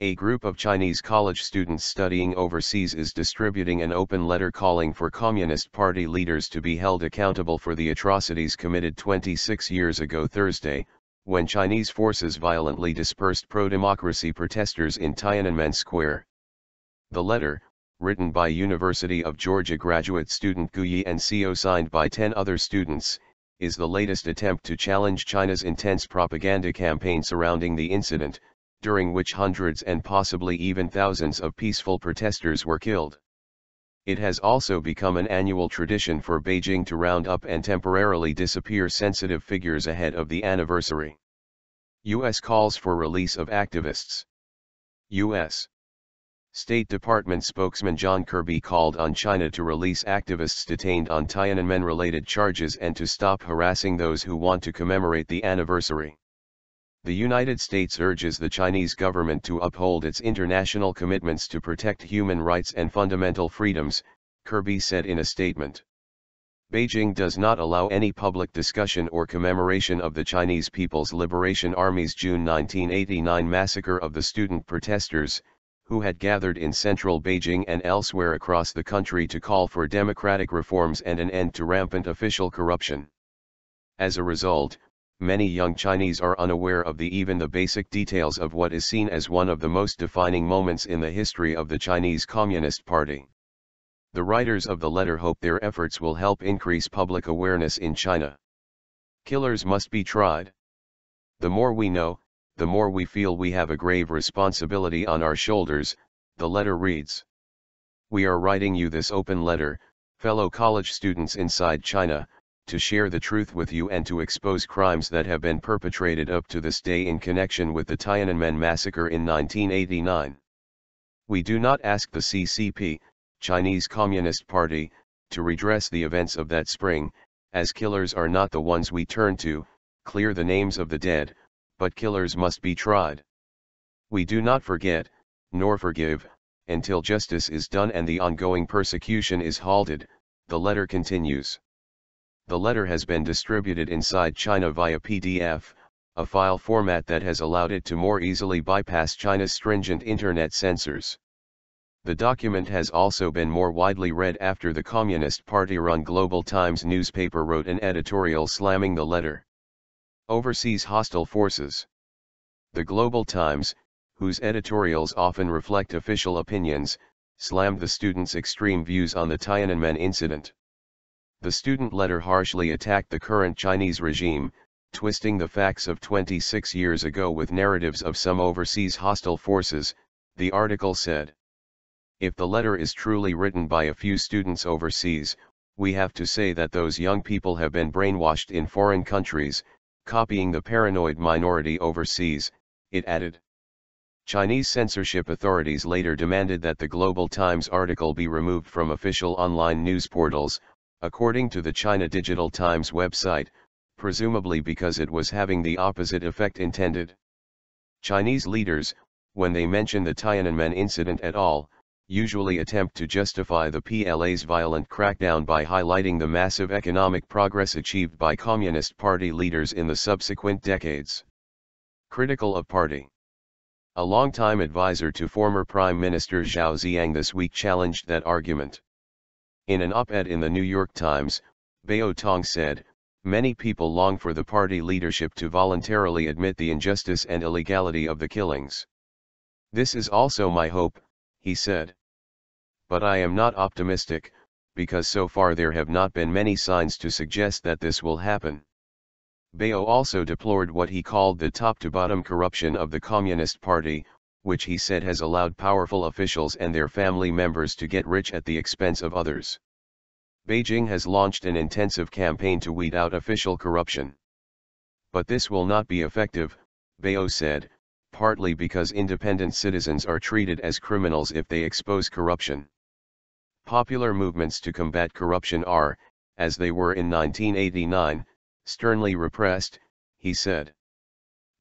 A group of Chinese college students studying overseas is distributing an open letter calling for Communist Party leaders to be held accountable for the atrocities committed 26 years ago Thursday, when Chinese forces violently dispersed pro-democracy protesters in Tiananmen Square. The letter, written by University of Georgia graduate student Gu Yi and co signed by 10 other students, is the latest attempt to challenge China's intense propaganda campaign surrounding the incident, during which hundreds and possibly even thousands of peaceful protesters were killed. It has also become an annual tradition for Beijing to round up and temporarily disappear sensitive figures ahead of the anniversary. U.S. calls for release of activists. U.S. State Department spokesman John Kirby called on China to release activists detained on Tiananmen-related charges and to stop harassing those who want to commemorate the anniversary. The United States urges the Chinese government to uphold its international commitments to protect human rights and fundamental freedoms, Kirby said in a statement. Beijing does not allow any public discussion or commemoration of the Chinese People's Liberation Army's June 1989 massacre of the student protesters, who had gathered in central Beijing and elsewhere across the country to call for democratic reforms and an end to rampant official corruption. As a result, many young Chinese are unaware of even the basic details of what is seen as one of the most defining moments in the history of the Chinese Communist Party. The writers of the letter hope their efforts will help increase public awareness in China. Killers must be tried. The more we know, the more we feel we have a grave responsibility on our shoulders, the letter reads. We are writing you this open letter, fellow college students inside China, to share the truth with you and to expose crimes that have been perpetrated up to this day in connection with the Tiananmen massacre in 1989. We do not ask the CCP, Chinese Communist Party, to redress the events of that spring, as killers are not the ones we turn to, clear the names of the dead, but killers must be tried. We do not forget, nor forgive, until justice is done and the ongoing persecution is halted, the letter continues. The letter has been distributed inside China via PDF, a file format that has allowed it to more easily bypass China's stringent internet censors. The document has also been more widely read after the Communist Party-run Global Times newspaper wrote an editorial slamming the letter. Overseas hostile forces. The Global Times, whose editorials often reflect official opinions, slammed the students' extreme views on the Tiananmen incident. The student letter harshly attacked the current Chinese regime, twisting the facts of 26 years ago with narratives of some overseas hostile forces, the article said. If the letter is truly written by a few students overseas, we have to say that those young people have been brainwashed in foreign countries, copying the paranoid minority overseas, it added. Chinese censorship authorities later demanded that the Global Times article be removed from official online news portals, according to the China Digital Times website, presumably because it was having the opposite effect intended. Chinese leaders, when they mention the Tiananmen incident at all, usually attempt to justify the PLA's violent crackdown by highlighting the massive economic progress achieved by Communist Party leaders in the subsequent decades. Critical of party. A longtime advisor to former Prime Minister Zhao Ziyang this week challenged that argument. In an op-ed in the New York Times, Bao Tong said, "Many people long for the party leadership to voluntarily admit the injustice and illegality of the killings. This is also my hope," he said. But I am not optimistic, because so far there have not been many signs to suggest that this will happen. Bao also deplored what he called the top-to-bottom corruption of the Communist Party, which he said has allowed powerful officials and their family members to get rich at the expense of others. Beijing has launched an intensive campaign to weed out official corruption. But this will not be effective, Bao said, partly because independent citizens are treated as criminals if they expose corruption. Popular movements to combat corruption are, as they were in 1989, sternly repressed, he said.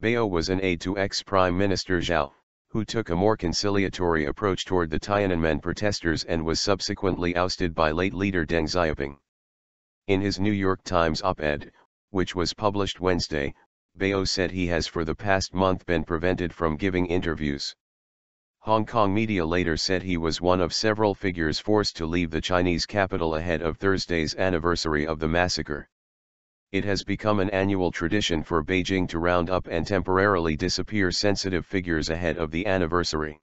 Bao was an aide to ex-Prime Minister Zhao, who took a more conciliatory approach toward the Tiananmen protesters and was subsequently ousted by late leader Deng Xiaoping. In his New York Times op-ed, which was published Wednesday, Bao said he has for the past month been prevented from giving interviews. Hong Kong media later said he was one of several figures forced to leave the Chinese capital ahead of Thursday's anniversary of the massacre. It has become an annual tradition for Beijing to round up and temporarily disappear sensitive figures ahead of the anniversary.